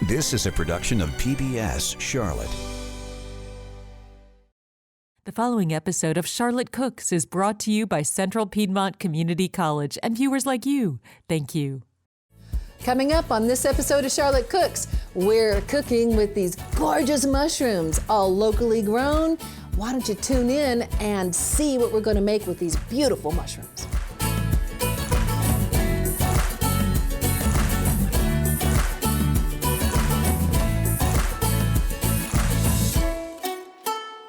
This is a production of PBS Charlotte. The following episode of Charlotte Cooks is brought to you by Central Piedmont Community College and viewers like you. Thank you. Coming up on this episode of Charlotte Cooks, we're cooking with these gorgeous mushrooms, all locally grown. Why don't you tune in and see what we're going to make with these beautiful mushrooms.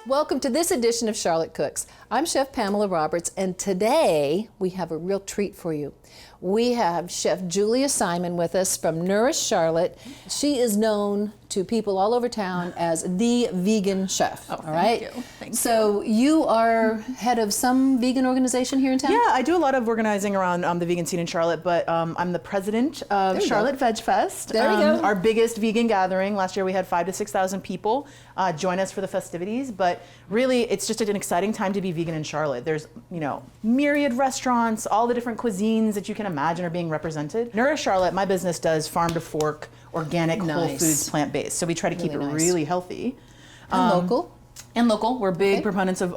Welcome to this edition of Charlotte Cooks. I'm Chef Pamela Roberts, and today we have a real treat for you. We have Chef Julia Simon with us from NOURISH Charlotte. She is known to people all over town as the vegan chef. Oh, all right? Thank you. Thank so you are head of some vegan organization here in town? Yeah, I do a lot of organizing around the vegan scene in Charlotte, but I'm the president of Charlotte Veg Fest. There we go. Our biggest vegan gathering. Last year we had 5,000 to 6,000 people join us for the festivities, but really it's just an exciting time to be vegan in Charlotte. There's, myriad restaurants, all the different cuisines that you can imagine are being represented. NOURISH Charlotte, my business does farm to fork, organic, whole foods, plant-based. So we try to keep it really healthy. And local. And local. We're big proponents of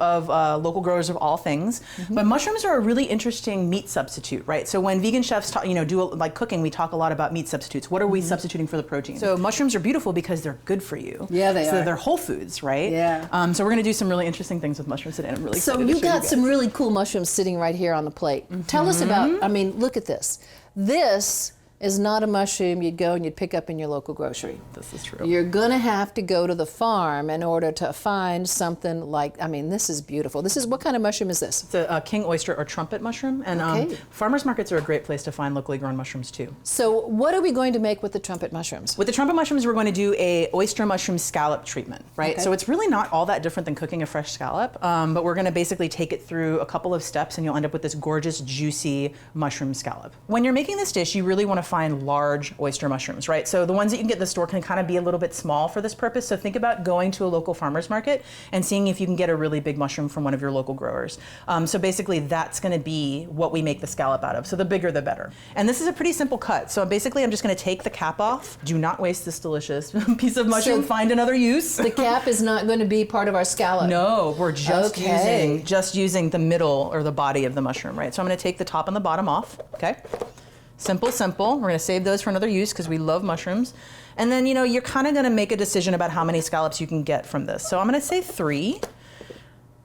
local growers of all things. Mm-hmm. But mushrooms are a really interesting meat substitute, right? So when vegan chefs do cooking, we talk a lot about meat substitutes. What are we substituting for the protein? So mushrooms are beautiful because they're good for you. Yeah, they are. So they're whole foods, right? Yeah. So we're going to do some really interesting things with mushrooms today. I'm really excited So to you show got you some really cool mushrooms sitting right here on the plate. Mm-hmm. Tell us about, look at this. This is not a mushroom you'd go and you'd pick up in your local grocery. This is true. You're gonna have to go to the farm in order to find something like, this is beautiful. What kind of mushroom is this? It's a king oyster or trumpet mushroom, and farmers markets are a great place to find locally grown mushrooms too. So what are we going to make with the trumpet mushrooms? With the trumpet mushrooms, we're going to do a oyster mushroom scallop treatment, right? So it's really not all that different than cooking a fresh scallop, but we're gonna basically take it through a couple of steps and you'll end up with this gorgeous, juicy mushroom scallop. When you're making this dish, you really wanna find large oyster mushrooms, right? So the ones that you can get in the store can kind of be a little bit small for this purpose. So think about going to a local farmer's market and seeing if you can get a really big mushroom from one of your local growers. So basically that's gonna be what we make the scallop out of. So the bigger the better. And this is a pretty simple cut. So basically I'm just gonna take the cap off. Do not waste this delicious piece of mushroom. Find another use. The cap is not going to be part of our scallop. No, we're just using the middle or the body of the mushroom, right? So I'm gonna take the top and the bottom off, okay? Simple. We're gonna save those for another use because we love mushrooms. And then, you're kind of gonna make a decision about how many scallops you can get from this. So I'm gonna say 3,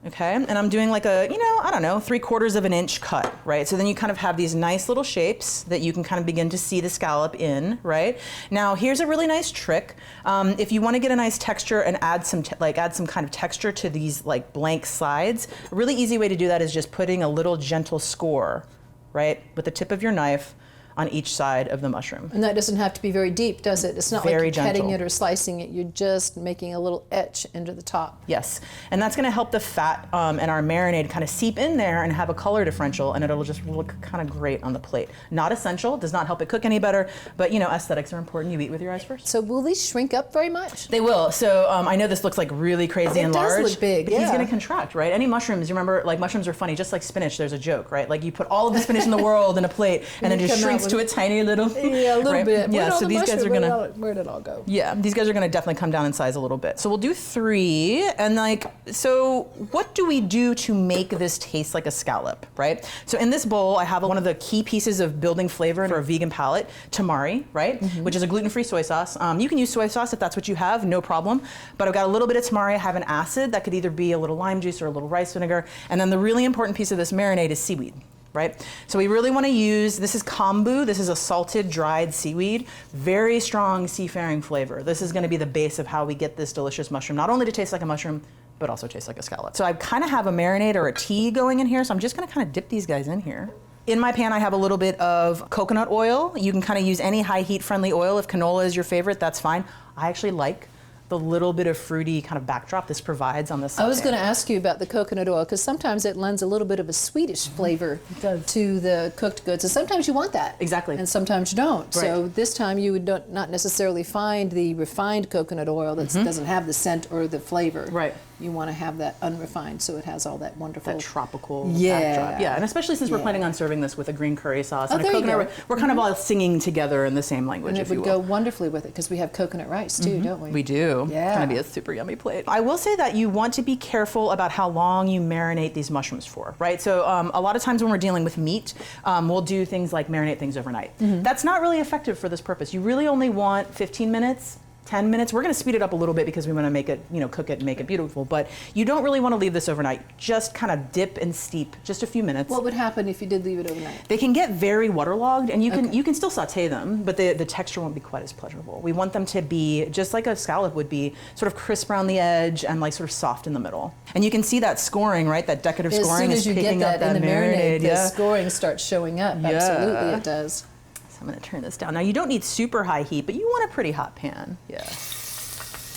okay? And I'm doing like a, 3/4 of an inch cut, right? So then you kind of have these nice little shapes that you can kind of begin to see the scallop in, right? Now, here's a really nice trick. If you wanna get a nice texture and add some kind of texture to these like blank sides, a really easy way to do that is just putting a little gentle score, right? With the tip of your knife on each side of the mushroom. And that doesn't have to be very deep, does it? It's not very like you're gentle. cutting it or slicing it. You're just making a little etch into the top. Yes, and that's gonna help the fat and our marinade kind of seep in there and have a color differential, and it'll just look kind of great on the plate. Not essential, does not help it cook any better, but aesthetics are important. You eat with your eyes first. So will these shrink up very much? They will. So I know this looks like really crazy and large. It does look big, but he's gonna contract, right? Any mushrooms, you remember, like mushrooms are funny, just like spinach, there's a joke, right? Like you put all of the spinach in the world in a plate and then it just shrinks to a tiny little. Yeah, a little bit. Yeah, so these guys are gonna. Where did it all go? Yeah, these guys are gonna definitely come down in size a little bit. So we'll do 3, and so what do we do to make this taste like a scallop, right? So in this bowl, I have one of the key pieces of building flavor for a vegan palate, tamari, right? Which is a gluten-free soy sauce. You can use soy sauce if that's what you have, no problem. But I've got a little bit of tamari. I have an acid that could either be a little lime juice or a little rice vinegar. And then the really important piece of this marinade is seaweed. Right? So we really want to use, this is kombu, this is a salted dried seaweed, very strong seafaring flavor. This is going to be the base of how we get this delicious mushroom, not only to taste like a mushroom, but also taste like a scallop. So I kind of have a marinade or a tea going in here, so I'm just going to kind of dip these guys in here. In my pan, I have a little bit of coconut oil. You can kind of use any high heat friendly oil. If canola is your favorite, that's fine. I actually like the little bit of fruity kind of backdrop this provides on the sauté. I was going to ask you about the coconut oil because sometimes it lends a little bit of a sweetish flavor to the cooked goods, and sometimes you want that. Exactly. And sometimes you don't. Right. So this time you would not necessarily find the refined coconut oil that doesn't have the scent or the flavor. Right. You want to have that unrefined, so it has all that wonderful, that tropical backdrop. Yeah, and especially since we're planning on serving this with a green curry sauce and a there you coconut, go. we're kind of all singing together in the same language, And it if you would will. go wonderfully with it because we have coconut rice too, don't we? We do. Yeah. It's going to be a super yummy plate. I will say that you want to be careful about how long you marinate these mushrooms for, right? So a lot of times when we're dealing with meat, we'll do things like marinate things overnight. That's not really effective for this purpose. You really only want 15 minutes. 10 minutes. We're going to speed it up a little bit because we want to make it, cook it and make it beautiful. But you don't really want to leave this overnight. Just kind of dip and steep, just a few minutes. What would happen if you did leave it overnight? They can get very waterlogged, and you can still saute them, but the texture won't be quite as pleasurable. We want them to be just like a scallop would be, sort of crisp around the edge and like sort of soft in the middle. And you can see that scoring, right? That decorative scoring is picking up that in the marinade, the yeah. scoring starts showing up. Yeah. Absolutely, it does. So I'm going to turn this down. Now you don't need super high heat, but you want a pretty hot pan. Yeah.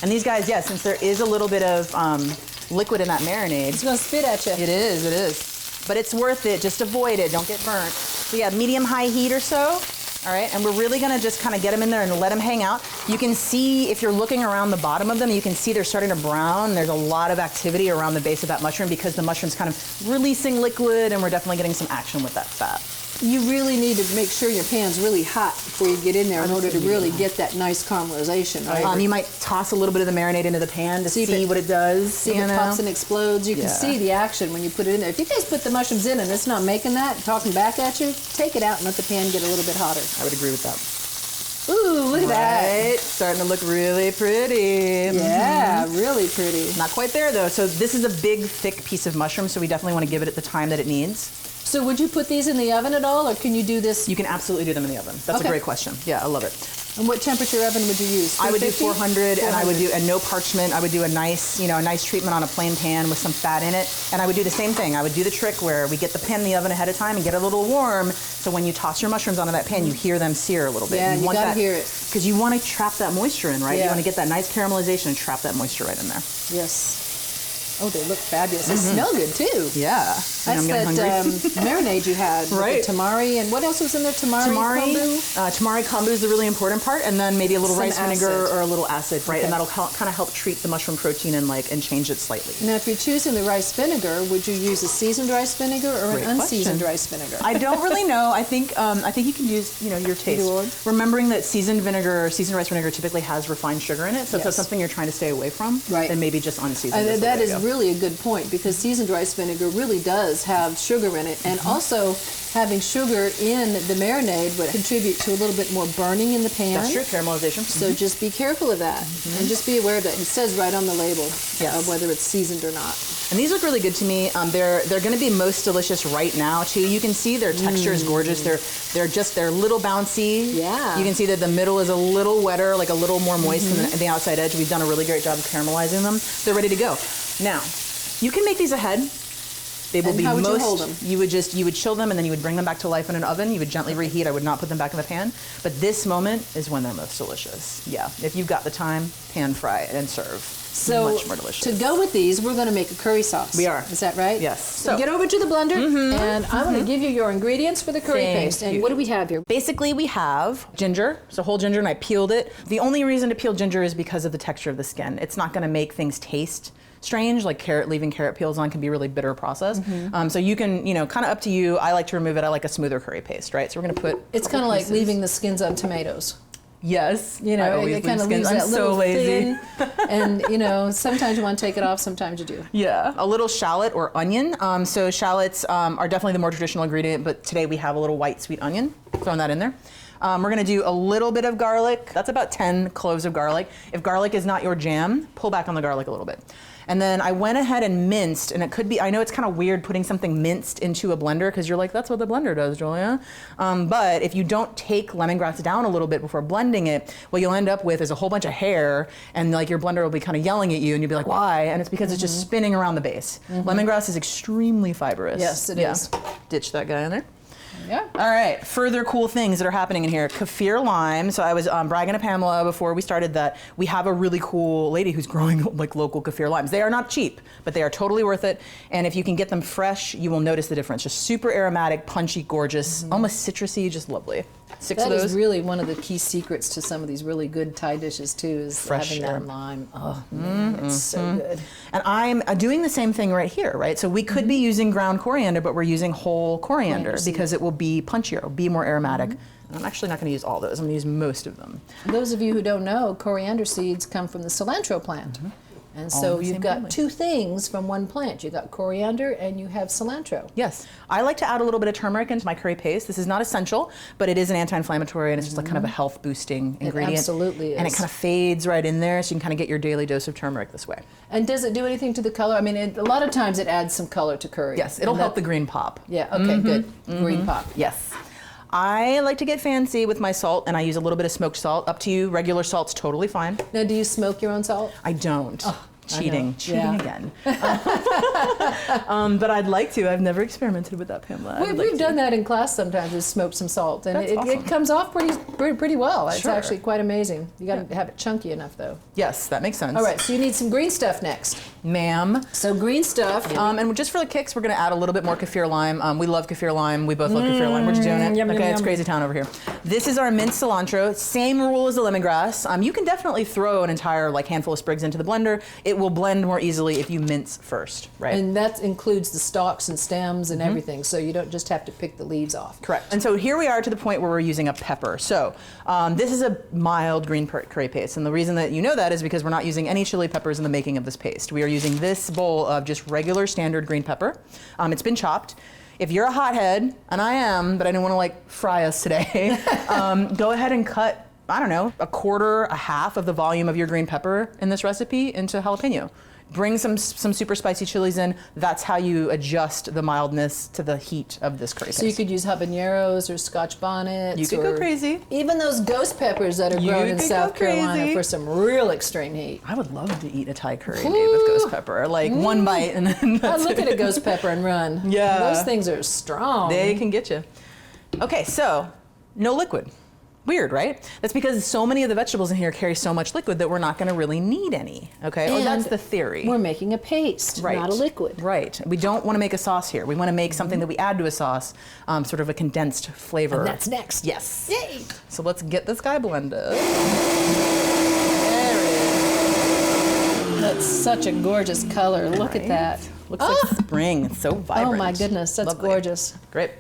And these guys, since there is a little bit of liquid in that marinade. It's going to spit at you. It is. But it's worth it. Just avoid it. Don't get burnt. So yeah, medium-high heat or so. All right, and we're really gonna just kind of get them in there and let them hang out. You can see, if you're looking around the bottom of them, you can see they're starting to brown. There's a lot of activity around the base of that mushroom because the mushroom's kind of releasing liquid, and we're definitely getting some action with that fat. You really need to make sure your pan's really hot before you get in there in order to really get that nice caramelization, right? You might toss a little bit of the marinade into the pan to see what it does. See if it pops and explodes. You can see the action when you put it in there. If you guys put the mushrooms in and it's not making that, talking back at you, take it out and let the pan get a little bit hotter. I would agree with that. Ooh, look at that. Right, starting to look really pretty. Yeah, really pretty. Not quite there though. So this is a big, thick piece of mushroom, so we definitely want to give it the time that it needs. So would you put these in the oven at all, or can you do this? You can absolutely do them in the oven. That's a great question. Yeah, I love it. And what temperature oven would you use? I would do 400, and I would do, 400. and no parchment. I would do a nice treatment on a plain pan with some fat in it. And I would do the same thing. I would do the trick where we get the pan in the oven ahead of time and get it a little warm. So when you toss your mushrooms onto that pan, you hear them sear a little bit. Yeah, you gotta hear it. Because you want to trap that moisture in, right? Yeah. You want to get that nice caramelization and trap that moisture right in there. Yes. Oh, they look fabulous. They smell good too. Yeah. That's I'm getting that hungry. marinade you had. With Right. the tamari, and what else was in there? Tamari kombu? Tamari kombu is the really important part, and then maybe a little Some rice vinegar acid. or a little acid, right? Okay. And that'll kind of help treat the mushroom protein and change it slightly. Now, if you're choosing the rice vinegar, would you use a seasoned rice vinegar or Great an unseasoned question. rice vinegar? I don't really know. I think you can use your taste. Either one. Remembering that seasoned rice vinegar typically has refined sugar in it, so if Yes. that's something you're trying to stay away from, Right. then maybe just unseasoned. And the that way is to go. really a good point because seasoned rice vinegar really does have sugar in it, and also having sugar in the marinade would contribute to a little bit more burning in the pan. That's true, caramelization. So just be careful of that, and just be aware that it says right on the label Yes. whether it's seasoned or not. And these look really good to me. They're going to be most delicious right now too. You can see their texture is gorgeous. They're little bouncy. Yeah. You can see that the middle is a little wetter, like a little more moist than the outside edge. We've done a really great job of caramelizing them. They're ready to go. Now, you can make these ahead. They will be how would you most. hold them? You would chill them and then you would bring them back to life in an oven. You would gently reheat. I would not put them back in the pan. But this moment is when they're most delicious. Yeah, if you've got the time, pan fry and serve. So much more delicious. to go with these, we're going to make a curry sauce. We are. Is that right? Yes. So get over to the blender, and I'm going to give you your ingredients for the curry Thank paste. And you. what do we have here? Basically, we have ginger, so whole ginger, and I peeled it. The only reason to peel ginger is because of the texture of the skin. It's not going to make things taste strange, like leaving carrot peels on can be a really bitter process. So you can, kind of up to you. I like to remove it. I like a smoother curry paste, right? So we're going to put. It's kind of like leaving the skins on tomatoes. Yes, You I know, always it kind of leave leaves skins. that I'm little so lazy. thin, and sometimes you want to take it off, sometimes you do. Yeah, a little shallot or onion. So shallots are definitely the more traditional ingredient, but today we have a little white sweet onion. Throwing that in there. We're gonna do a little bit of garlic. That's about 10 cloves of garlic. If garlic is not your jam, pull back on the garlic a little bit. And then I went ahead and minced, and it could be, I know it's kind of weird putting something minced into a blender because you're like, that's what the blender does, Julia. But if you don't take lemongrass down a little bit before blending it, what you'll end up with is a whole bunch of hair, and like your blender will be kind of yelling at you, and you'll be like, why? And it's because it's just spinning around the base. Lemongrass is extremely fibrous. Yes, it is. Ditch that guy in there. Yeah. All right, further cool things that are happening in here. Kaffir lime. So I was bragging to Pamela before we started that we have a really cool lady who's growing like local kaffir limes. They are not cheap, but they are totally worth it. And if you can get them fresh, you will notice the difference. Just super aromatic, punchy, gorgeous, almost citrusy, just lovely. 6 of That those. is really one of the key secrets to some of these really good Thai dishes too, is Fresh having air. that lime. Oh, man, it's so good. And I'm doing the same thing right here, right? So we could be using ground coriander, but we're using whole coriander Coriander because it will be punchier, it'll be more aromatic. And I'm actually not going to use all those. I'm going to use most of them. Those of you who don't know, coriander seeds come from the cilantro plant. And All so in the you've same got family. 2 things from one plant. You've got coriander and you have cilantro. Yes. I like to add a little bit of turmeric into my curry paste. This is not essential, but it is an anti-inflammatory and it's just like kind of a health boosting ingredient. absolutely And it is. kind of fades right in there, so you can kind of get your daily dose of turmeric this way. And does it do anything to the color? I mean, a lot of times it adds some color to curry. Yes, it'll help the green pop. Yeah, okay, good. Green pop. Yes. I like to get fancy with my salt, and I use a little bit of smoked salt. Up to you. Regular salt's totally fine. Now, do you smoke your own salt? I don't. know. Cheating Yeah. again. But I'd like to. I've never experimented with that, Pamela. We've done that in class sometimes, is smoke some salt, and That's awesome. it comes off pretty well. It's Sure. actually quite amazing. You got to have it chunky enough, though. Yes, that makes sense. All right, so you need some green stuff next. Ma'am. So green stuff. And just for the kicks, we're going to add a little bit more kaffir lime. We love kaffir lime. We both love kaffir lime. We're just doing it. yum, Okay, yum, it's yum. crazy town over here. This is our minced cilantro. Same rule as the lemongrass. You can definitely throw an entire handful of sprigs into the blender. It will blend more easily if you mince first, right? And that includes the stalks and stems and everything, so you don't just have to pick the leaves off. Correct. And so here we are to the point where we're using a pepper. So this is a mild green curry paste. And the reason that you know that is because we're not using any chili peppers in the making of this paste. We are using this bowl of just regular standard green pepper. It's been chopped. If you're a hothead, and I am, but I don't want to fry us today, go ahead and cut, I don't know, a quarter, a half of the volume of your green pepper in this recipe into jalapeno. Bring some super spicy chilies in. That's how you adjust the mildness to the heat of this curry paste. So you could use habaneros or Scotch bonnets. You could go or crazy. Even those ghost peppers that are You grown in could South go crazy. Carolina for some real extreme heat. I would love to eat a Thai curry made with ghost pepper. One bite and then I that's look it. at a ghost pepper and run. Yeah. Those things are strong. They can get you. Okay, so no liquid. Weird, right? That's because so many of the vegetables in here carry so much liquid that we're not going to really need any. Okay, or that's And the theory. We're making a paste, Right. not a liquid. Right. We don't want to make a sauce here. We want to make something that we add to a sauce, sort of a condensed flavor. And that's next. Yes. Yay! So let's get this guy blended. There it is. That's such a gorgeous color. Look at Right? that. Looks like spring. It's so vibrant. Oh my goodness, that's Lovely. gorgeous. Great.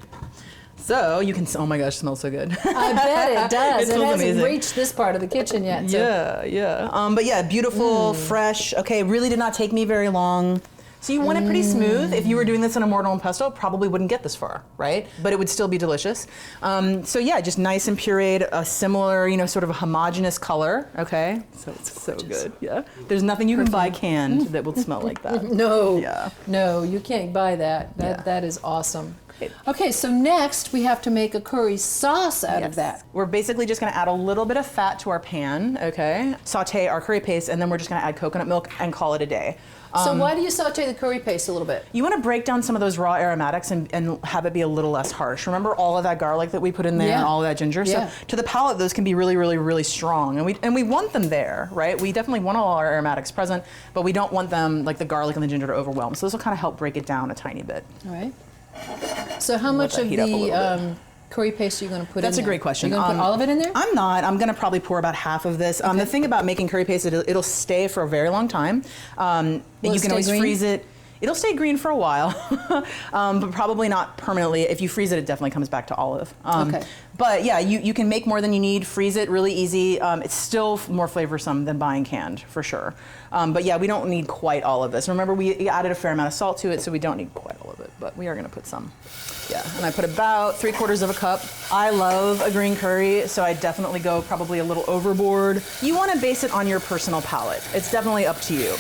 So you can, oh my gosh, it smells so good. I bet it does. It It smells hasn't amazing. reached this part of the kitchen yet. So. Yeah. But yeah, beautiful, fresh. Okay, really did not take me very long. So you want it pretty smooth. If you were doing this in a mortadella and pesto, probably wouldn't get this far, right? But it would still be delicious. So yeah, just nice and pureed, a similar, sort of a homogeneous color. Okay, so it's so good. Yeah, there's nothing you can buy canned that will smell like that. No. Yeah. No, you can't buy that. That is awesome. Okay, so next we have to make a curry sauce out of that. We're basically just gonna add a little bit of fat to our pan, okay? Saute our curry paste, and then we're just gonna add coconut milk and call it a day. So why do you saute the curry paste a little bit? You want to break down some of those raw aromatics and have it be a little less harsh. Remember all of that garlic that we put in there and all of that ginger? Yeah. So to the palate, those can be really, really, really strong. And we want them there, right? We definitely want all our aromatics present, but we don't want them, like the garlic and the ginger, to overwhelm. So this will kind of help break it down a tiny bit. All right. So how much that of heat up a little the curry paste are you going to put in there? That's a great question. You're going to put all of it in there? I'm not. I'm going to probably pour about half of this. The thing about making curry paste, it'll stay for a very long time. Will You it can stay always green? freeze it. It'll stay green for a while, but probably not permanently. If you freeze it, it definitely comes back to olive. Okay. But yeah, you can make more than you need, freeze it really easy. It's still more flavorsome than buying canned, for sure. But yeah, we don't need quite all of this. Remember, we added a fair amount of salt to it, so we don't need quite all of it, but we are gonna put some. Yeah, and I put about 3/4 of a cup. I love a green curry, so I definitely go probably a little overboard. You wanna base it on your personal palate. It's definitely up to you.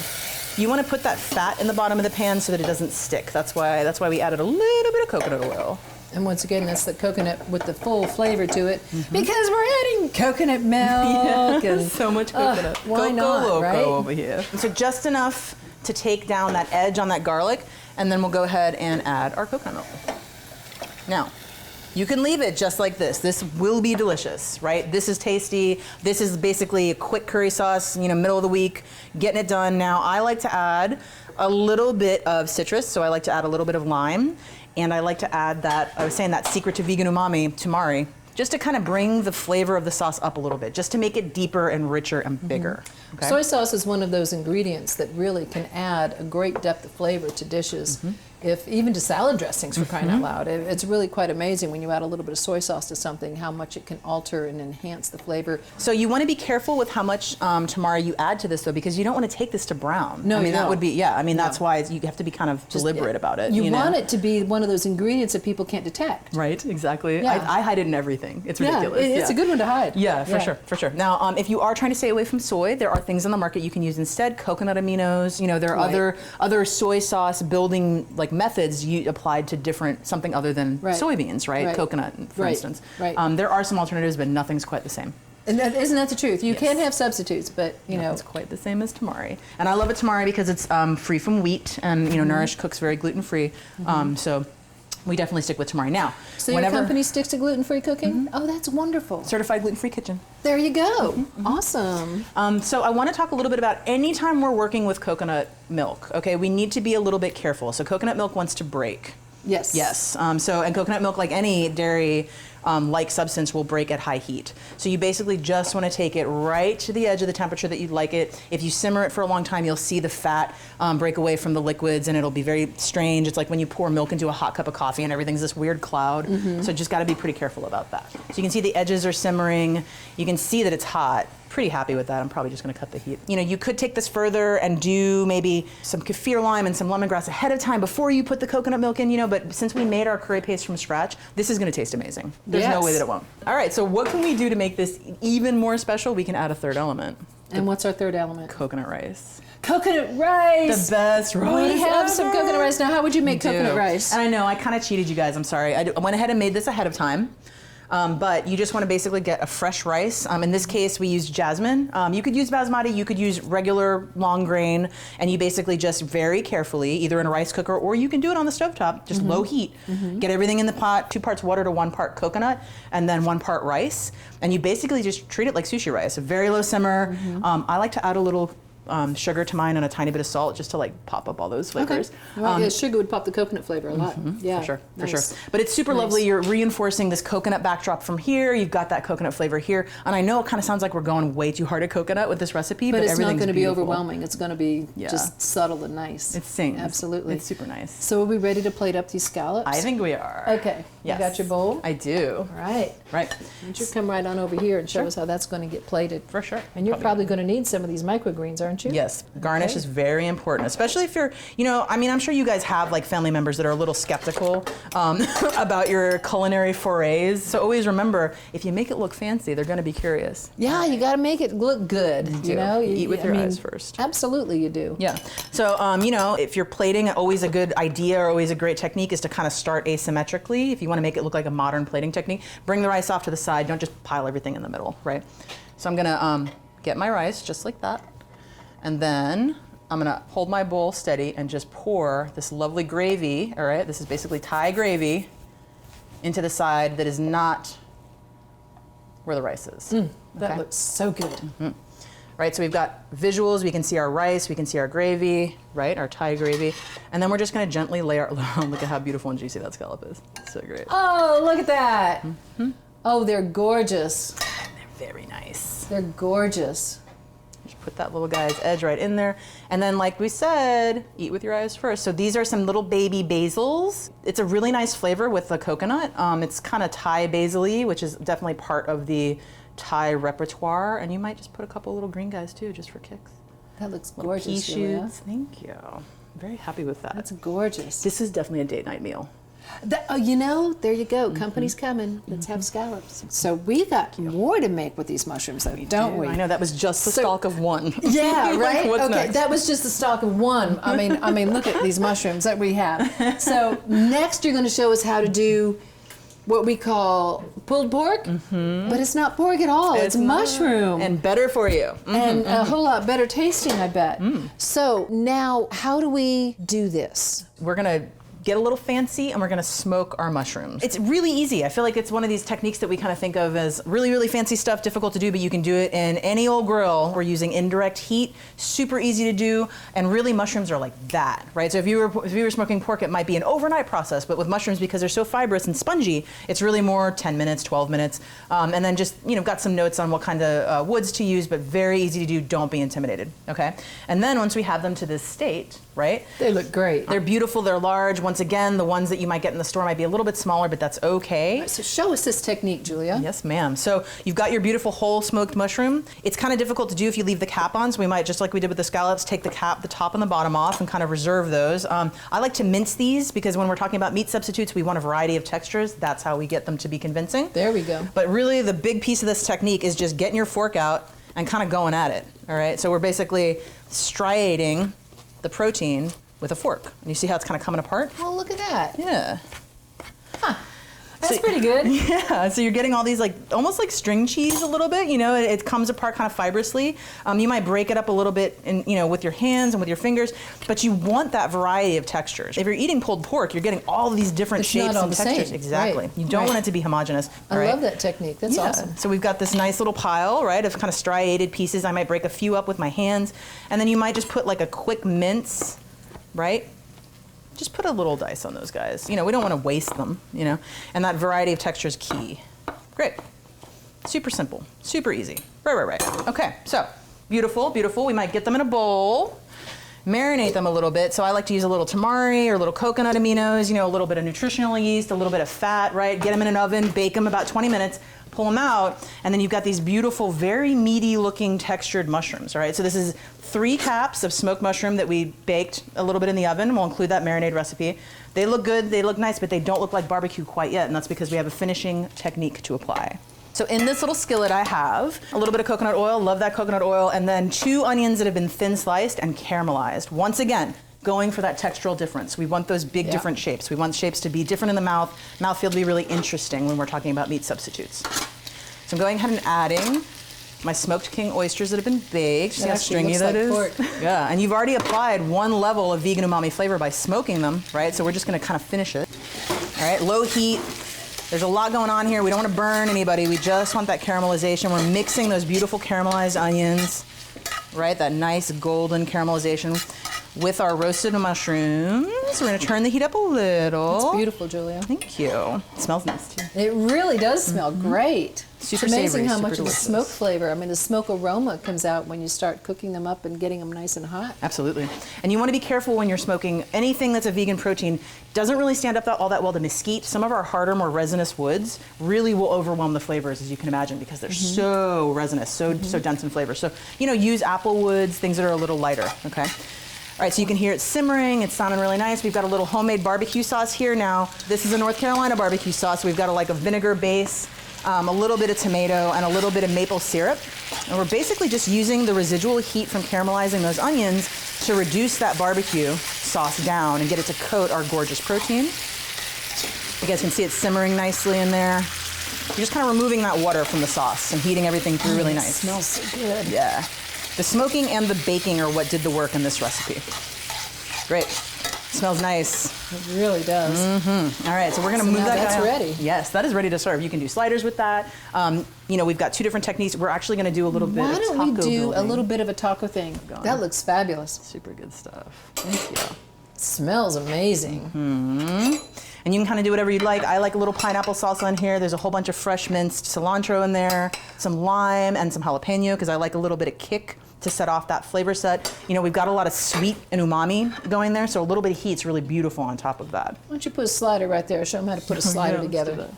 You want to put that fat in the bottom of the pan so that it doesn't stick. That's why we added a little bit of coconut oil. And once again, that's the coconut with the full flavor to it, because we're adding coconut milk and So much coconut. why Coco not, Loco right? over here. So just enough to take down that edge on that garlic, and then we'll go ahead and add our coconut milk. Now, You can leave it just like this. This will be delicious, right? This is tasty. This is basically a quick curry sauce, middle of the week, getting it done. Now, I like to add a little bit of citrus, so I like to add a little bit of lime, and I like to add that secret to vegan umami, tamari, just to kind of bring the flavor of the sauce up a little bit, just to make it deeper and richer and bigger. Okay? Soy sauce is one of those ingredients that really can add a great depth of flavor to dishes. Even to salad dressings, for crying out loud. It's really quite amazing when you add a little bit of soy sauce to something, how much it can alter and enhance the flavor. So you want to be careful with how much tamari you add to this, though, because you don't want to take this to brown. No, that would be, that's why you have to be kind of deliberate about it. You want it to be one of those ingredients that people can't detect. Right, exactly. Yeah. I hide it in everything. It's ridiculous. It's a good one to hide. Yeah, for sure. Now, if you are trying to stay away from soy, there are things on the market you can use instead. Coconut aminos. There are other soy sauce building methods applied to something other than soybeans, right? Coconut, for instance. Right. There are some alternatives, but nothing's quite the same. And isn't that the truth? You can have substitutes, but it's quite the same as tamari. And I love a tamari because it's free from wheat, and Nourish cooks very gluten-free. So we definitely stick with tamari. Now, so your company sticks to gluten-free cooking? Oh, that's wonderful. Certified gluten-free kitchen. There you go. Awesome. So I want to talk a little bit about anytime we're working with coconut milk. Okay, we need to be a little bit careful. So coconut milk wants to break. Yes. Yes. And coconut milk, like any dairy like substance, will break at high heat. So you basically just want to take it right to the edge of the temperature that you'd like it. If you simmer it for a long time, you'll see the fat break away from the liquids, and it'll be very strange. It's like when you pour milk into a hot cup of coffee and everything's this weird cloud. So just got to be pretty careful about that. So you can see the edges are simmering. You can see that it's hot. Pretty happy with that. I'm probably just going to cut the heat. You could take this further and do maybe some kaffir lime and some lemongrass ahead of time before you put the coconut milk in, but since we made our curry paste from scratch, this is going to taste amazing. There's no way that it won't. All right, so what can we do to make this even more special? We can add a third element. And what's our third element? Coconut rice. Coconut rice! The best rice We have ever. some coconut rice. Now, how would you make coconut rice? And I know, I kind of cheated you guys, I'm sorry. I went ahead and made this ahead of time. But you just want to basically get a fresh rice. In this case, we used jasmine. You could use basmati, you could use regular long grain, and you basically just very carefully, either in a rice cooker or you can do it on the stovetop, just low heat. Get everything in the pot, 2 parts water to 1 part coconut, and then 1 part rice. And you basically just treat it like sushi rice, a very low simmer. I like to add a little sugar to mine and a tiny bit of salt just to pop up all those flavors. Okay. Sugar would pop the coconut flavor a lot. Yeah, for sure. But it's super lovely. You're reinforcing this coconut backdrop from here. You've got that coconut flavor here. And I know it kind of sounds like we're going way too hard at coconut with this recipe, but it's not going to be beautiful. overwhelming. It's going to be just subtle and nice. It sings. Absolutely. It's super nice. So are we ready to plate up these scallops? I think we are. Okay. Yes. You got your bowl? I do. All right. Right. Why don't you come right on over here and show us how that's going to get plated? For sure. And you're probably going to need some of these microgreens, aren't you? Yes. Garnish is very important, especially if you're, I'm sure you guys have family members that are a little skeptical about your culinary forays. So always remember, if you make it look fancy, they're going to be curious. Yeah, you got to make it look good. You eat with your eyes first. Absolutely, you do. Yeah. So, if you're plating, always a good idea or always a great technique is to kind of start asymmetrically. If you want to make it look like a modern plating technique, bring the rice off to the side. Don't just pile everything in the middle, right? So I'm going to get my rice just like that. And then I'm gonna hold my bowl steady and just pour this lovely gravy, all right? This is basically Thai gravy into the side that is not where the rice is. That looks so good. Right, so we've got visuals, we can see our rice, we can see our gravy, right, our Thai gravy. And then we're just gonna gently lay our, look at how beautiful and juicy that scallop is. So great. Oh, look at that. Oh, they're gorgeous. They're very nice. They're gorgeous. Just put that little guy's edge right in there. And then, like we said, eat with your eyes first. So these are some little baby basils. It's a really nice flavor with the coconut. It's kind of Thai basil-y, which is definitely part of the Thai repertoire. And you might just put a couple little green guys too, just for kicks. That looks Little gorgeous, pea Julia. shoots. Thank you. I'm very happy with that. That's gorgeous. This is definitely a date night meal. There you go. Company's coming. Let's have scallops. So we got more to make with these mushrooms, though, don't we? I know, that was just the stalk of one. Yeah, right? What's okay, next? that was just the stalk of one. I mean, look at these mushrooms that we have. So next you're going to show us how to do what we call pulled pork, but it's not pork at all. It's mushroom. And better for you. And a whole lot better tasting, I bet. So now, how do we do this? We're gonna get a little fancy, and we're gonna smoke our mushrooms. It's really easy. I feel like it's one of these techniques that we kind of think of as really, really fancy stuff, difficult to do, but you can do it in any old grill. We're using indirect heat, super easy to do, and really mushrooms are like that, right? So if you were smoking pork, it might be an overnight process, but with mushrooms, because they're so fibrous and spongy, it's really more 10 minutes, 12 minutes, and then just, got some notes on what kind of woods to use, but very easy to do. Don't be intimidated, okay? And then once we have them to this state, right? They look great. They're beautiful, they're large. Once again, the ones that you might get in the store might be a little bit smaller, but that's okay. Right, so show us this technique, Julia. Yes, ma'am. So you've got your beautiful whole smoked mushroom. It's kind of difficult to do if you leave the cap on, so we might, just like we did with the scallops, take the cap, the top and the bottom off and kind of reserve those. I like to mince these because when we're talking about meat substitutes, we want a variety of textures. That's how we get them to be convincing. There we go. But really the big piece of this technique is just getting your fork out and kind of going at it, all right? So we're basically striating the protein with a fork. And you see how it's kind of coming apart? Oh, look at that. Yeah. Huh. That's pretty good. Yeah, so you're getting all these almost like string cheese a little bit, it comes apart kind of fibrously. You might break it up a little bit with your hands and with your fingers, but you want that variety of textures. If you're eating pulled pork, you're getting all these different shapes and textures. Same. Exactly. Right. You don't want it to be homogeneous. I love that technique. That's awesome. So we've got this nice little pile, right, of kind of striated pieces. I might break a few up with my hands, and then you might just put like a quick mince, right? Just put a little dice on those guys. We don't want to waste them, and that variety of texture is key. Great. Super simple, super easy. Right. Okay, so beautiful, beautiful. We might get them in a bowl, marinate them a little bit. So I like to use a little tamari or a little coconut aminos, a little bit of nutritional yeast, a little bit of fat, right? Get them in an oven, bake them about 20 minutes, pull them out, and then you've got these beautiful, very meaty looking textured mushrooms, all right? So this is 3 caps of smoked mushroom that we baked a little bit in the oven. We'll include that marinade recipe. They look good, they look nice, but they don't look like barbecue quite yet, and that's because we have a finishing technique to apply. So in this little skillet I have a little bit of coconut oil, love that coconut oil, and then 2 onions that have been thin sliced and caramelized. Once again, going for that textural difference. We want those big different shapes. We want shapes to be different in the mouth. Mouthfeel to be really interesting when we're talking about meat substitutes. So I'm going ahead and adding my smoked king oysters that have been baked. See how stringy that is? Pork. Yeah, and you've already applied 1 level of vegan umami flavor by smoking them, right? So we're just gonna kind of finish it. All right, low heat. There's a lot going on here. We don't want to burn anybody. We just want that caramelization. We're mixing those beautiful caramelized onions, right? That nice golden caramelization with our roasted mushrooms. We're going to turn the heat up a little. It's beautiful, Julia. Thank you. It smells nice too. It really does smell great. Super it's amazing savory, how super much delicious. of the smoke flavor, the smoke aroma comes out when you start cooking them up and getting them nice and hot. Absolutely. And you want to be careful when you're smoking anything that's a vegan protein. Doesn't really stand up all that well to mesquite. Some of our harder, more resinous woods really will overwhelm the flavors, as you can imagine, because they're so resinous, so dense in flavor. So, use apple woods, things that are a little lighter, okay? All right, so you can hear it simmering. It's sounding really nice. We've got a little homemade barbecue sauce here now. This is a North Carolina barbecue sauce. We've got a vinegar base, a little bit of tomato, and a little bit of maple syrup. And we're basically just using the residual heat from caramelizing those onions to reduce that barbecue sauce down and get it to coat our gorgeous protein. You guys can see it simmering nicely in there. You're just kind of removing that water from the sauce and heating everything through really nice. It smells so good. Yeah. The smoking and the baking are what did the work in this recipe. Great. Smells nice. It really does. All right, so we're gonna move that guy that's out. ready. Yes, that is ready to serve. You can do sliders with that. We've got 2 different techniques. We're actually gonna do a little bit of taco Why don't we do building. a little bit of a taco thing? That looks fabulous. Super good stuff. Thank you. It smells amazing. And you can kind of do whatever you'd like. I like a little pineapple salsa in here. There's a whole bunch of fresh minced cilantro in there, some lime and some jalapeno because I like a little bit of kick to set off that flavor set. We've got a lot of sweet and umami going there, so a little bit of heat's really beautiful on top of that. Why don't you put a slider right there? Show them how to put a slider together.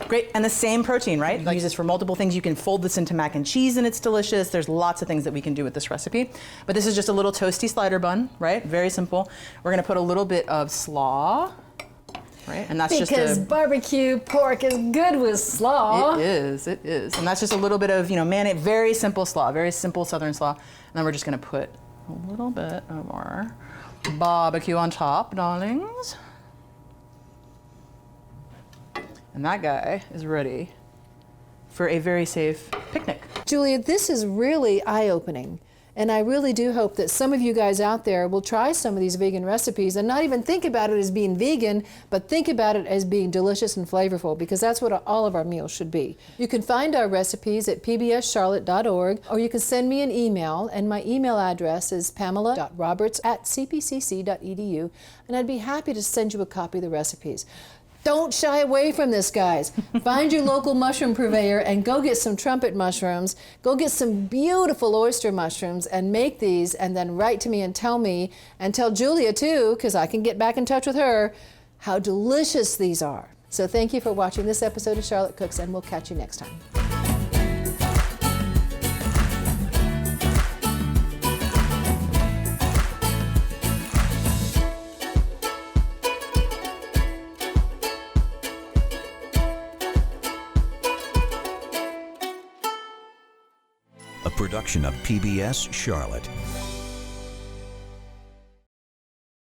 Great, and the same protein, right? You can use this for multiple things. You can fold this into mac and cheese and it's delicious. There's lots of things that we can do with this recipe. But this is just a little toasty slider bun, right? Very simple. We're gonna put a little bit of slaw, right? And that's because barbecue pork is good with slaw. It is. And that's just a little bit of, mayonnaise, very simple slaw, very simple southern slaw. And then we're just gonna put a little bit of our barbecue on top, darlings. And that guy is ready for a very safe picnic. Julia, this is really eye-opening. And I really do hope that some of you guys out there will try some of these vegan recipes and not even think about it as being vegan, but think about it as being delicious and flavorful, because that's what all of our meals should be. You can find our recipes at pbscharlotte.org, or you can send me an email, and my email address is pamela.roberts@cpcc.edu, and I'd be happy to send you a copy of the recipes. Don't shy away from this, guys. Find your local mushroom purveyor and go get some trumpet mushrooms. Go get some beautiful oyster mushrooms and make these, and then write to me and tell me, and tell Julia too, because I can get back in touch with her, how delicious these are. So thank you for watching this episode of Charlotte Cooks, and we'll catch you next time. A production of PBS Charlotte.